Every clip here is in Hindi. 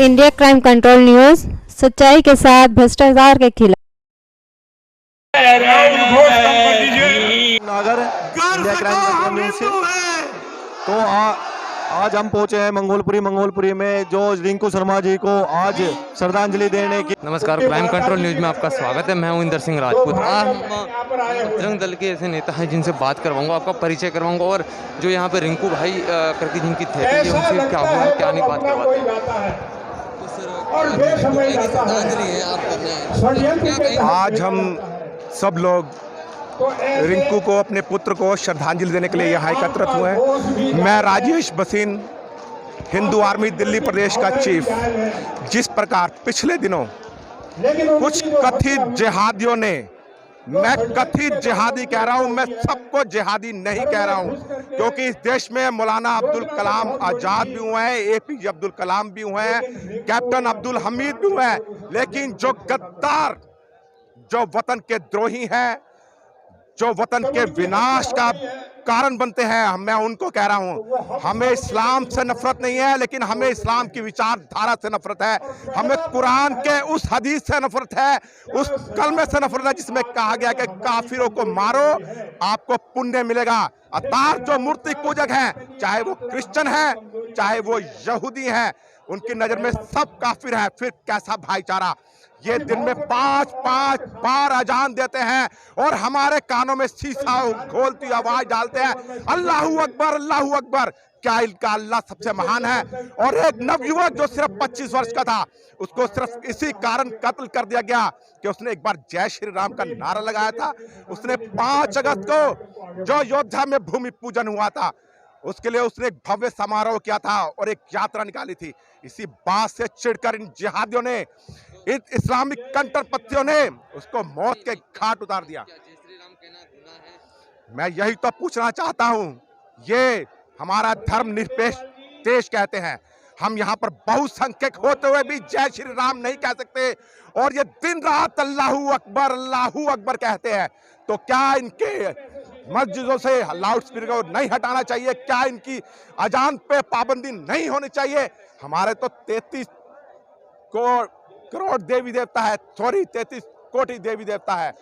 इंडिया क्राइम कंट्रोल न्यूज, सच्चाई के साथ भ्रष्टाचार के खिलाफ। नागर इंडिया क्राइम कंट्रोल न्यूज से तो आज हम पहुंचे हैं मंगोलपुरी में, जो रिंकू शर्मा जी को आज श्रद्धांजलि देने की। नमस्कार, क्राइम कंट्रोल न्यूज में आपका स्वागत है। मैं हूं इंदर सिंह राजपूत। आज हम बजरंग दल के ऐसे नेता हैं जिनसे बात करवाऊंगा, आपका परिचय करवाऊंगा, और जो यहाँ पे रिंकू भाई करके जिनकी थेरेपी है उनसे क्या हुआ क्या नहीं बात करवाते हैं। आज हम सब लोग रिंकू को, अपने पुत्र को श्रद्धांजलि देने के लिए यहाँ एकत्रित हुए हैं। मैं राजेश बसीन, हिंदू आर्मी दिल्ली प्रदेश का चीफ। जिस प्रकार पिछले दिनों कुछ कथित जिहादियों ने, मैं कथित जिहादी कह रहा हूं, मैं सबको जिहादी नहीं कह रहा हूं, क्योंकि इस देश में मौलाना अब्दुल कलाम आजाद भी हुए हैं, एपीजे अब्दुल कलाम भी हुए हैं, कैप्टन अब्दुल हमीद भी हुए हैं, लेकिन जो गद्दार, जो वतन के द्रोही हैं, जो वतन के विनाश का कारण बनते हैं, मैं उनको कह रहा हूं, हमें इस्लाम से नफरत नहीं है, लेकिन हमें इस्लाम की विचारधारा से नफरत है। हमें कुरान के उस हदीस से नफरत है, उस कलमे से नफरत है जिसमें कहा गया कि काफिरों को मारो, आपको पुण्य मिलेगा। अतार जो मूर्ति पूजक हैं, चाहे वो क्रिश्चियन हैं, चाहे वो यहूदी हैं, उनकी नजर में सब काफिर है। फिर कैसा भाईचारा? ये दिन में 5-5 बार अजान देते हैं और हमारे कानों में शीशा खोलती आवाज डालते हैं, अल्लाहू अकबर, अल्लाहू अकबर। क्या इनका अल्लाह सबसे महान है? और एक नवयुवक जो सिर्फ 25 वर्ष का था, उसको सिर्फ इसी कारण कत्ल कर दिया गया कि उसने एक बार जय श्री राम का नारा लगाया था। उसने 5 अगस्त को जो अयोध्या में भूमि पूजन हुआ था, उसके लिए उसने एक भव्य समारोह किया था और एक यात्रा निकाली थी। इसी बात से चिढ़कर इन जिहादियों ने, इन इस्लामिक कंटरपंथियों ने उसको मौत के घाट उतार दिया। मैं यही तो पूछना चाहता हूं, ये हमारा धर्म निरपेक्ष देश कहते हैं, हम यहाँ पर बहुसंख्यक होते हुए भी जय श्री राम नहीं कह सकते, और ये दिन रात अल्लाहू अकबर कहते हैं। तो क्या इनके मस्जिदों से लाउड स्पीकर को नहीं हटाना चाहिए? क्या इनकी अजान पे पाबंदी नहीं होनी चाहिए? हमारे तो 33 करोड़ देवी देवता है, 33 कोटि देवी देवता है,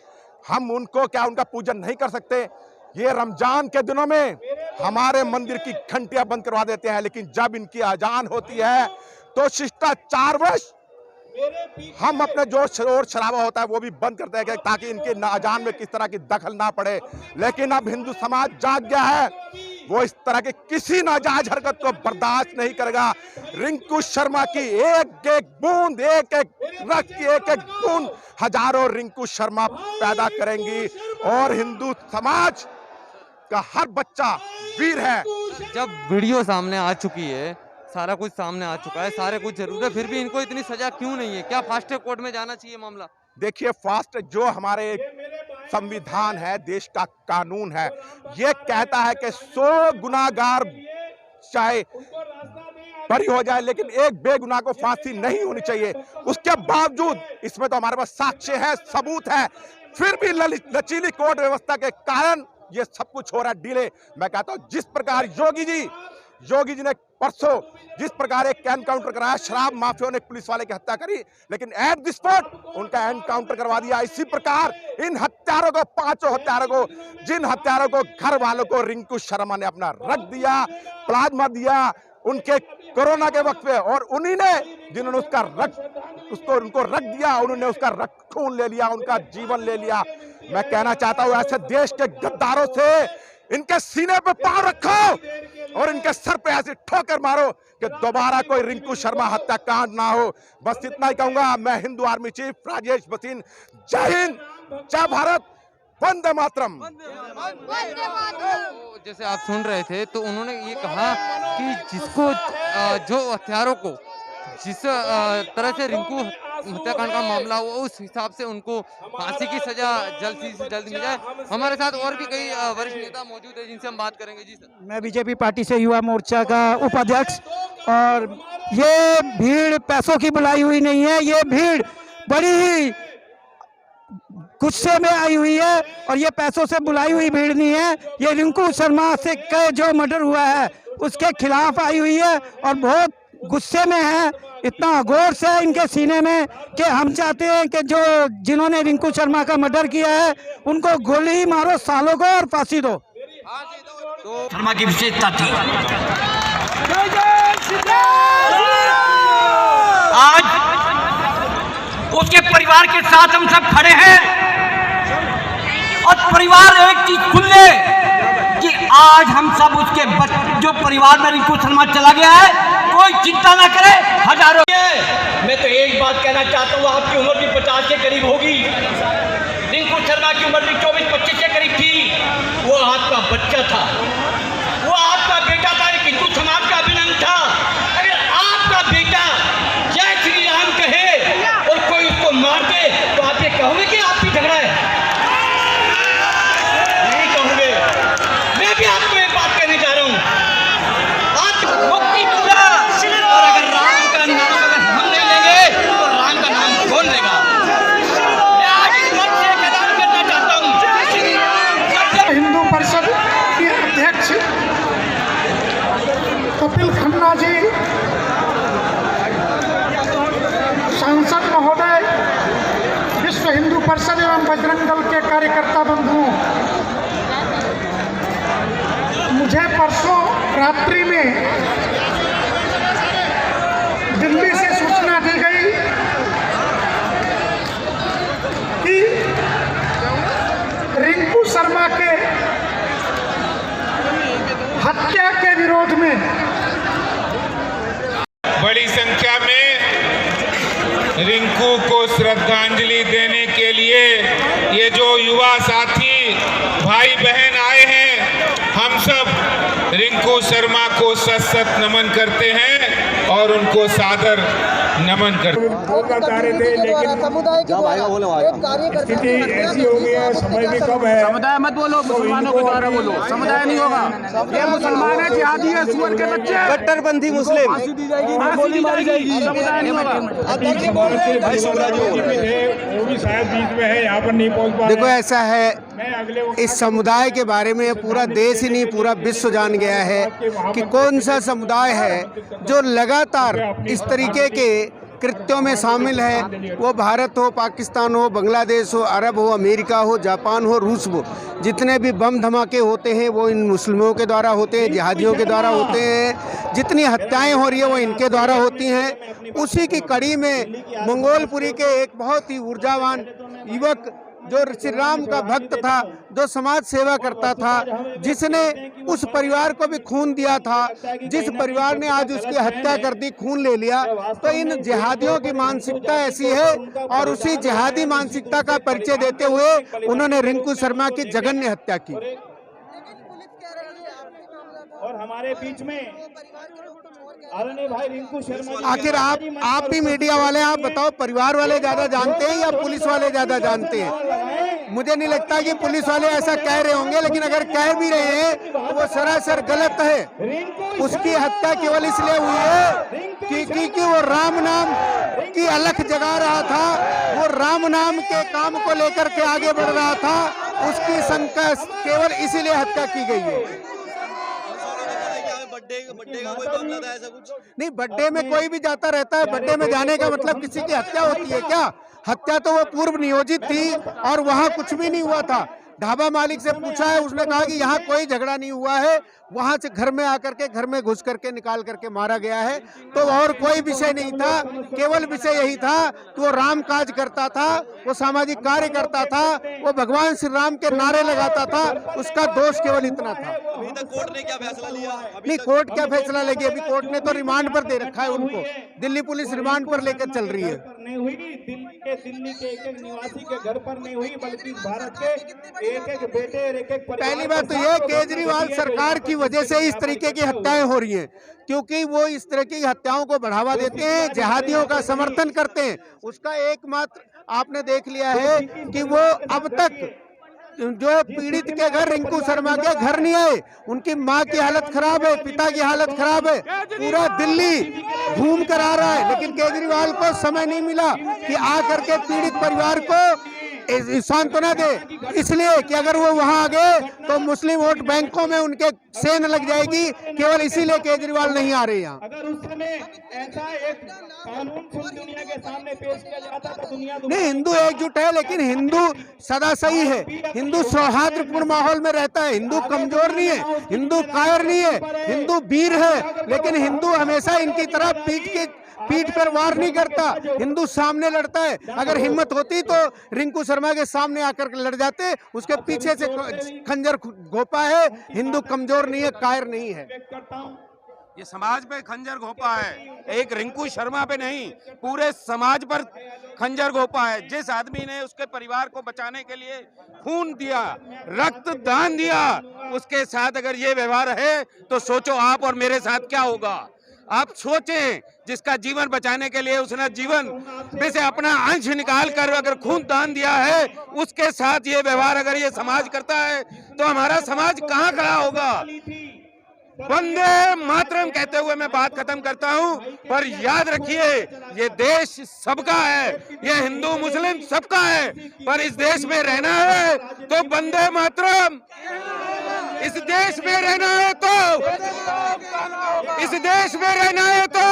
हम उनको क्या उनका पूजन नहीं कर सकते? ये रमजान के दिनों में हमारे मंदिर की घंटियां बंद करवा देते हैं, लेकिन जब इनकी अजान होती है तो शिष्टाचारवश हम अपने जो शोर शराबा होता है वो भी बंद करते हैं, ताकि इनके अजान में किस तरह की दखल ना पड़े। लेकिन अब हिंदू समाज जाग गया है, वो इस तरह के किसी नाजायज हरकत को बर्दाश्त नहीं करेगा। रिंकू शर्मा की एक एक बूंद, एक एक रक्त की एक एक बूंद हजारों रिंकू शर्मा पैदा करेंगी, और हिंदू समाज का हर बच्चा वीर है। जब वीडियो सामने आ चुकी है, सारा कुछ सामने आ चुका है, सारे कुछ जरूर है, फिर भी इनको इतनी सजा क्यों नहीं है? क्या फास्ट ट्रैक कोर्ट में जाना चाहिए मामला? देखिए, फास्ट जो हमारे संविधान है, देश का कानून है, ये कहता है कि 100 गुनाहगार चाहे बरी हो जाए, लेकिन एक बेगुनाह को फांसी नहीं होनी चाहिए। उसके बावजूद इसमें तो हमारे पास साक्ष्य है, सबूत है, फिर भी लचीली कोर्ट व्यवस्था के कारण ये सब कुछ हो रहा है डिले। मैं कहता हूं, जिस प्रकार योगी जी ने परसों जिस प्रकार एक एनकाउंटर कराया, शराब माफियों ने पुलिस वाले की हत्या करी, लेकिन एट द स्पॉट उनका एनकाउंटर करवा दिया। इसी प्रकार इन हत्यारों को, 5 हत्यारों को, जिन हत्यारों को घर वालों को रिंकू शर्मा ने अपना रख दिया, प्लाज्मा दिया उनके कोरोना के वक्त पे, और उन्हीं ने जिन्होंने उनको रख दिया, उन्होंने उसका रक्त खून ले लिया, उनका जीवन ले लिया। मैं कहना चाहता हूं, ऐसे देश के गद्दारों से इनके सीने पे पांव रखो और इनके सर पे ऐसी ठोकर मारो कि दोबारा कोई रिंकू शर्मा हत्याकांड ना हो। बस इतना ही कहूंगा। मैं हिंदू आर्मी चीफ राजेश बसीन, जय हिंद, जय भारत, वंदे मातरम। जैसे आप सुन रहे थे, तो उन्होंने ये कहा कि जिसको जो हत्यारों को जिस तरह से रिंकू हत्याकांड का मामला हुआ, उस हिसाब से उनको फांसी की सजा जल्द से जल्द मिल जाए। हमारे साथ और भी कई वरिष्ठ नेता मौजूद है जिनसे हम बात करेंगे। जी सर। मैं बीजेपी पार्टी से युवा मोर्चा का उपाध्यक्ष, और ये भीड़ पैसों की बुलाई हुई नहीं है, ये भीड़ बड़ी ही गुस्से में आई हुई है, और ये पैसों से बुलाई हुई भीड़ नहीं है, ये रिंकू शर्मा से जो मर्डर हुआ है उसके खिलाफ आई हुई है और बहुत गुस्से में है। इतना अघोष है इनके सीने में कि हम चाहते हैं कि जो जिन्होंने रिंकू शर्मा का मर्डर किया है उनको गोली मारो सालों को और फांसी दो। शर्मा की विशेषता थी। आज उसके परिवार के साथ हम सब खड़े हैं और परिवार एक चीज सुन ले कि आज हम सब उसके जो परिवार में रिंकू शर्मा चला गया है, कोई चिंता ना करे। हजारों मैं तो एक बात कहना चाहता हूँ, आपकी उम्र भी 50 के करीब होगी, रिंकू शर्मा की उम्र भी 24-25 के करीब थी। वो आपका बच्चा था, वो आपका बेटा था, एक हिंदू समाज का अभिनंदन था। अगर आपका बेटा जय श्री राम कहे और कोई उसको मार दे तो आप ये कहोगे कि आप भी झगड़ा है? नहीं कहोगे। मैं भी आपको एक बात कहने जा रहा हूँ, आप मुक्ति पूरा, और अगर राम का नाम अगर हम नहीं लेंगे तो राम का नाम कौन लेगा? मैं आज इस मंच से एक ऐलान करना चाहता हूँ, हिंदू परिषद के अध्यक्ष कपिल खन्ना जी, सांसद महोदय, विश्व हिंदू परिषद एवं बजरंग दल के कार्यकर्ता बंधुओं, मुझे परसों रात्रि में दिल्ली से सूचना दी गई कि रिंकू शर्मा के हत्या के विरोध में बड़ी संख्या में रिंकू को श्रद्धांजलि देने के लिए ये जो युवा साथी भाई बहन आए हैं, हम सब रिंकू शर्मा को सत नमन करते हैं और उनको सादर नमन करते हैं। बोलना चाह रहे थे लेकिन स्थिति ऐसी हो गई है, समय भी कम है। समुदाय मत बोलो, मुसलमानों के द्वारा बोलो, समुदाय नहीं होगा। ये मुसलमान है, जिहादी है, सुअर के बच्चे, कट्टरपंथी मुस्लिम, फांसी दी जाएगी, गोली मारी जाएगी, समुदाय नहीं होगा। वो भी शायद बीच में है, यहाँ पर नहीं पहुँच पा। देखो ऐसा है, इस समुदाय के बारे में पूरा देश ही नहीं पूरा विश्व जान गया है कि कौन सा समुदाय है जो लगातार इस तरीके के कृत्यों में शामिल है। वो भारत हो, पाकिस्तान हो, बांग्लादेश हो, अरब हो, अमेरिका हो, जापान हो, रूस हो, जितने भी बम धमाके होते हैं वो इन मुस्लिमों के द्वारा होते हैं, जिहादियों के द्वारा होते हैं। जितनी हत्याएं हो रही है वो इनके द्वारा होती हैं। उसी की कड़ी में मंगोलपुरी के एक बहुत ही ऊर्जावान युवक जो श्री राम का भक्त था, जो समाज सेवा करता था, जिसने उस परिवार को भी खून दिया था, जिस परिवार ने आज उसकी हत्या कर दी, खून ले लिया, तो इन जिहादियों की मानसिकता ऐसी है। और उसी जिहादी मानसिकता का परिचय देते हुए उन्होंने रिंकू शर्मा की जघन्य हत्या की। और हमारे बीच में आदरणीय भाई रिंकू शर्मा, आखिर आप भी मीडिया वाले, आप बताओ, परिवार वाले ज्यादा जानते हैं या पुलिस वाले ज्यादा जानते हैं? मुझे नहीं लगता कि पुलिस वाले ऐसा कह रहे होंगे, लेकिन अगर कह भी रहे हैं तो वो सरासर गलत है। उसकी हत्या केवल इसलिए हुई है क्योंकि वो राम नाम की अलख जगा रहा था, वो राम नाम के काम को लेकर के आगे बढ़ रहा था। उसकी शंका केवल इसीलिए हत्या की गई है। बर्थडे का कोई मामला था ऐसा कुछ? नहीं, बर्थडे में कोई भी जाता रहता है। बर्थडे में जाने का मतलब किसी की हत्या होती है क्या? हत्या तो वो पूर्व नियोजित थी और वहाँ कुछ भी नहीं हुआ था। ढाबा मालिक से पूछा है, उसने कहा कि यहाँ कोई झगड़ा नहीं हुआ है, वहाँ से घर में आकर के घर में घुस करके निकाल करके मारा गया है। तो और कोई विषय नहीं था, केवल विषय यही था कि वो राम काज करता था, वो सामाजिक कार्य करता था, वो भगवान श्री राम के नारे लगाता था। उसका दोष केवल इतना था। अभी तक कोर्ट ने क्या फैसला लिया? नहीं, कोर्ट क्या फैसला लेगी? अभी कोर्ट ने तो रिमांड पर दे रखा है उनको। दिल्ली पुलिस रिमांड पर लेकर चल रही है। नहीं हुई, दिल्ली के एक निवासी के घर पर नहीं हुई, बल्कि भारत के एक बेटे और एक पहली बात तो यह केजरीवाल सरकार की वजह से इस तरीके की हत्याएं हो रही हैं, क्योंकि वो इस तरह की हत्याओं को बढ़ावा देते हैं, जिहादियों का समर्थन करते हैं। उसका एकमात्र आपने देख लिया है कि वो अब तक जो पीड़ित के घर, रिंकू शर्मा के घर नहीं आए। उनकी माँ की हालत खराब है, पिता की हालत खराब है, पूरा दिल्ली घूम कर आ रहा है, लेकिन केजरीवाल को समय नहीं मिला कि आ करके पीड़ित परिवार को सांत्वना दे, इसलिए कि अगर वो वहां आ गए तो मुस्लिम वोट बैंकों में उनके सेन लग जाएगी। केवल इसीलिए केजरीवाल नहीं आ रहे यहाँ। अगर उस समय ऐसा एक कानून दुनिया के सामने पेश किया जाता तो दुनिया नहीं, हिंदू एकजुट है, लेकिन हिंदू सदा सही है, हिंदू सौहार्दपूर्ण माहौल में रहता है, हिंदू कमजोर नहीं है, हिंदू कायर नहीं है, हिंदू वीर है। लेकिन हिंदू हमेशा इनकी तरह पीठ पर वार नहीं करता, हिंदू सामने लड़ता है। अगर हिम्मत होती तो रिंकू शर्मा के सामने आकर लड़ जाते, उसके पीछे से खंजर घोंपा है। हिंदू कमजोर नहीं है, कायर नहीं है। ये समाज पे खंजर घोंपा है, एक रिंकू शर्मा पे नहीं, पूरे समाज पर खंजर घोंपा है। जिस आदमी ने उसके परिवार को बचाने के लिए खून दिया, रक्त दान दिया, उसके साथ अगर ये व्यवहार है तो सोचो आप और मेरे साथ क्या होगा। आप सोचें, जिसका जीवन बचाने के लिए उसने जीवन में से अपना अंश निकाल कर अगर खून दान दिया है, उसके साथ ये व्यवहार अगर ये समाज करता है तो हमारा समाज कहाँ खड़ा होगा। वंदे मातरम कहते हुए मैं बात खत्म करता हूं, पर याद रखिए ये देश सबका है, ये हिंदू मुस्लिम सबका है, पर इस देश में रहना है तो वंदे मातरम, इस देश में रहना है तो, इस देश में रहना है तो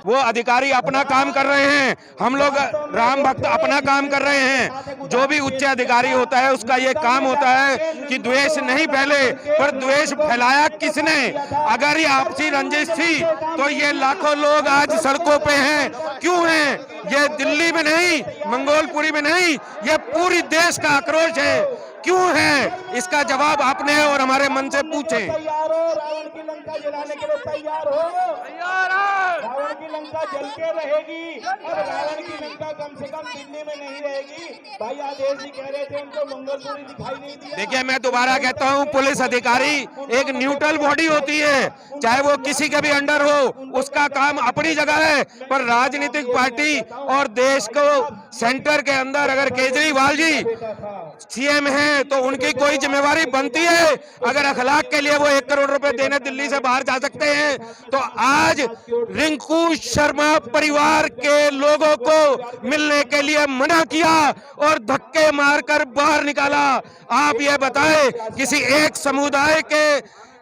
वो अधिकारी अपना काम कर रहे हैं, हम लोग राम भक्त अपना काम कर रहे हैं। जो भी उच्च अधिकारी होता है उसका ये काम होता है कि द्वेष नहीं फैले, पर द्वेष फैलाया किसने। अगर ये आपसी रंजिश थी तो ये लाखों लोग आज सड़कों पे हैं, क्यों हैं? ये दिल्ली में नहीं, मंगोलपुरी में नहीं, ये पूरी देश का आक्रोश है। क्यों है? इसका जवाब आपने और हमारे मन से पूछें। रावण की लंका जलाने के लिए तैयार हो? रावण की लंका जल के रहेगी और रावण की लंका कम से कम दिल्ली में नहीं रहेगी। भाई आदेश जी कह रहे थे उनको मंगलपुरी दिखाई नहीं दिया। देखिए, मैं दोबारा कहता हूं, पुलिस अधिकारी एक न्यूट्रल बॉडी होती है, चाहे वो किसी के भी अंडर हो, उसका काम अपनी जगह है। पर राजनीतिक पार्टी और देश को सेंटर के अंदर अगर केजरीवाल जी सीएम हैं तो उनकी कोई जिम्मेवारी बनती है। अगर अखलाक के लिए वो 1 करोड़ रुपए देने दिल्ली से बाहर जा सकते हैं, तो आज रिंकू शर्मा परिवार के लोगों को मिलने के लिए मना किया और धक्के मारकर बाहर निकाला। आप ये बताएं, किसी एक समुदाय के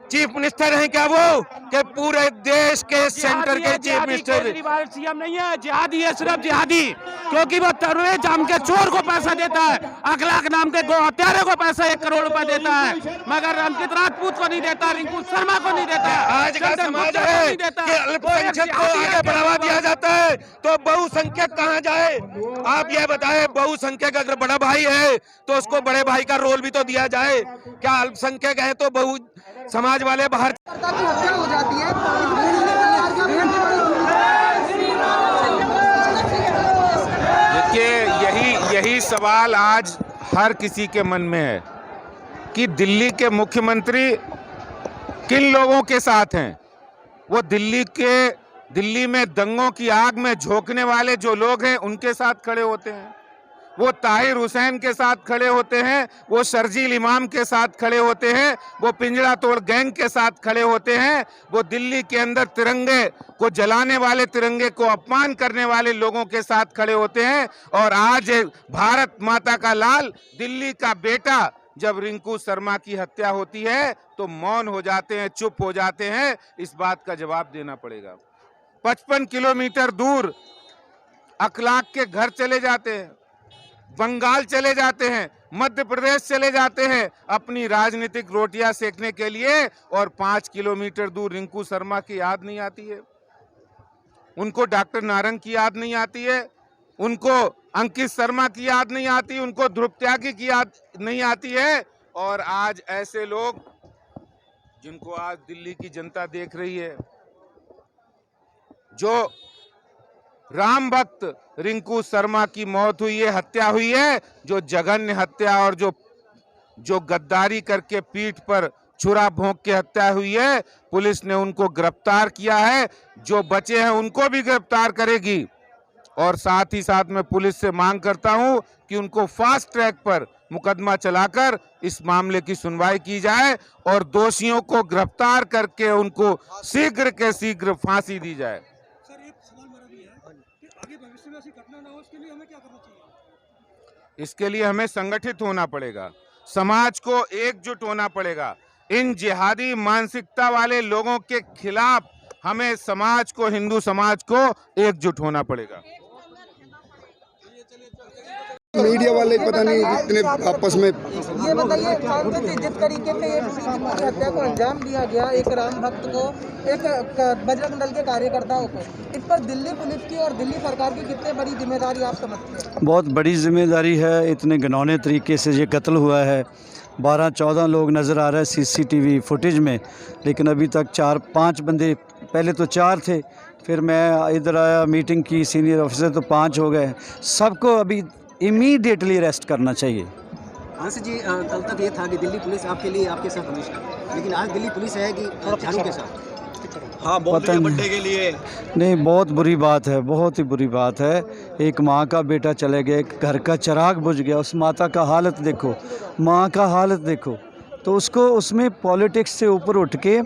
चीफ मिनिस्टर हैं क्या वो, कि पूरे देश के सेंटर के चीफ मिनिस्टर? केजरीवाल सीएम नहीं है, जिहादी है, सिर्फ जिहादी, क्योंकि वो तरुण जाम के चोर को पैसा देता है, अखलाक नाम के गो हत्यारे को पैसा 1 करोड़ रुपए देता है, मगर अंकित राजपूत को नहीं देता, रिंकू शर्मा को नहीं देता। आज का समाज है कि अल्पसंख्यक को आगे बढ़ावा दिया जाता है तो बहुसंख्यक कहाँ जाए? आप ये बताएं, बहुसंख्यक अगर बड़ा भाई है तो उसको बड़े भाई का रोल भी तो दिया जाए। क्या अल्पसंख्यक है तो बहु समाज वाले बाहर हो जाती है? देखिए, यही सवाल आज हर किसी के मन में है कि दिल्ली के मुख्यमंत्री किन लोगों के साथ हैं। वो दिल्ली में दंगों की आग में झोंकने वाले जो लोग हैं उनके साथ खड़े होते हैं, वो ताहिर हुसैन के साथ खड़े होते हैं, वो शर्जील इमाम के साथ खड़े होते हैं, वो पिंजरा तोड़ गैंग के साथ खड़े होते हैं, वो दिल्ली के अंदर तिरंगे को जलाने वाले, तिरंगे को अपमान करने वाले लोगों के साथ खड़े होते हैं। और आज भारत माता का लाल, दिल्ली का बेटा, जब रिंकू शर्मा की हत्या होती है तो मौन हो जाते हैं, चुप हो जाते हैं। इस बात का जवाब देना पड़ेगा। 55 किलोमीटर दूर अखलाक के घर चले जाते हैं, बंगाल चले जाते हैं, मध्य प्रदेश चले जाते हैं अपनी राजनीतिक रोटियां सेकने के लिए, और 5 किलोमीटर दूर रिंकू शर्मा की याद नहीं आती है, उनको डॉक्टर नारंग की याद नहीं आती है, उनको अंकित शर्मा की याद नहीं आती, उनको ध्रुव त्यागी की याद नहीं आती है। और आज ऐसे लोग जिनको आज दिल्ली की जनता देख रही है, जो राम भक्त रिंकू शर्मा की मौत हुई है, हत्या हुई है, जो जघन्य हत्या और जो गद्दारी करके पीठ पर छुरा भोंक के हत्या हुई है, पुलिस ने उनको गिरफ्तार किया है। जो बचे हैं उनको भी गिरफ्तार करेगी। और साथ ही साथ मैं पुलिस से मांग करता हूं कि उनको फास्ट ट्रैक पर मुकदमा चलाकर इस मामले की सुनवाई की जाए और दोषियों को गिरफ्तार करके उनको शीघ्र के शीघ्र फांसी दी जाए। भविष्य में ऐसी घटना ना हो, इसके लिए हमें क्या करना चाहिए? इसके लिए हमें संगठित होना पड़ेगा, समाज को एकजुट होना पड़ेगा। इन जिहादी मानसिकता वाले लोगों के खिलाफ हमें समाज को, हिंदू समाज को एकजुट होना पड़ेगा। मीडिया वाले पता नहीं इतने आपस में। ये बताइए जिस तरीके से ये पूरी हत्या को अंजाम दिया गया, एक राम भक्त को, एक बजरंग दल के कार्यकर्ताओं को, इस पर दिल्ली पुलिस की और दिल्ली सरकार की कितनी बड़ी जिम्मेदारी आप समझते हैं? बहुत बड़ी जिम्मेदारी है। इतने घिनौने तरीके से ये कत्ल हुआ है। 12-14 लोग नज़र आ रहे हैं सीसीटीवी फुटेज में, लेकिन अभी तक 4-5 बंदे, पहले तो 4 थे, फिर मैं इधर आया, मीटिंग की, सीनियर ऑफिसर तो 5 हो गए। सबको अभी इमीडिएटली अरेस्ट करना चाहिए। हंस जी, कल तक ये था कि दिल्ली पुलिस आपके लिए, आपके साथ हमेशा, लेकिन आज दिल्ली पुलिस है कि झाड़ू के साथ। हाँ, पता नहीं, के लिए नहीं, बहुत बुरी बात है, बहुत ही बुरी बात है। एक माँ का बेटा चले गए, एक घर का चिराग बुझ गया, उस माता का हालत देखो, माँ का हालत देखो। तो उसको, उसमें पॉलिटिक्स से ऊपर उठ के,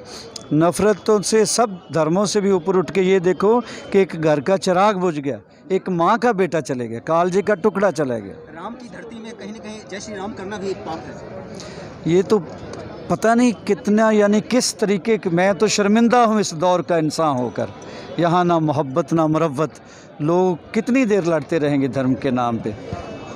नफ़रतों से, सब धर्मों से भी ऊपर उठ के ये देखो कि एक घर का चिराग बुझ गया, एक माँ का बेटा चले गया, कालजे का टुकड़ा चला गया। राम की धरती में कहीं न कहीं जय श्री राम करना भी एक पाप है। ये तो पता नहीं कितना, यानी किस तरीके के, मैं तो शर्मिंदा हूँ इस दौर का इंसान होकर। यहाँ ना मोहब्बत ना मरवत, लोग कितनी देर लड़ते रहेंगे धर्म के नाम पे।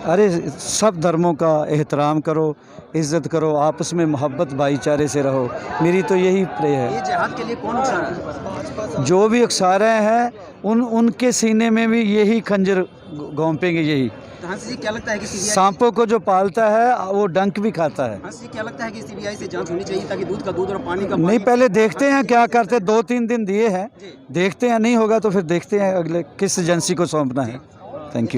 अरे सब धर्मों का एहतराम करो, इज़्ज़त करो, आपस में मोहब्बत भाईचारे से रहो। मेरी तो यही प्रे है। ये जिहाद के लिए कौन उकसा रहा है? जो भी उकसा रहे हैं उनके सीने में भी यही खंजर घोंपेंगे। यही तो हंस जी, क्या लगता है कि सांपों को जो पालता है वो डंक भी खाता है। हंस जी, क्या लगता है कि सीबीआई से जांच होनी चाहिए ताकि दूध का दूध और पानी का नहीं, पहले देखते हैं क्या करते। 2-3 दिन दिए हैं, देखते हैं, नहीं होगा तो फिर देखते हैं अगले किस एजेंसी को सौंपना है। Thank you.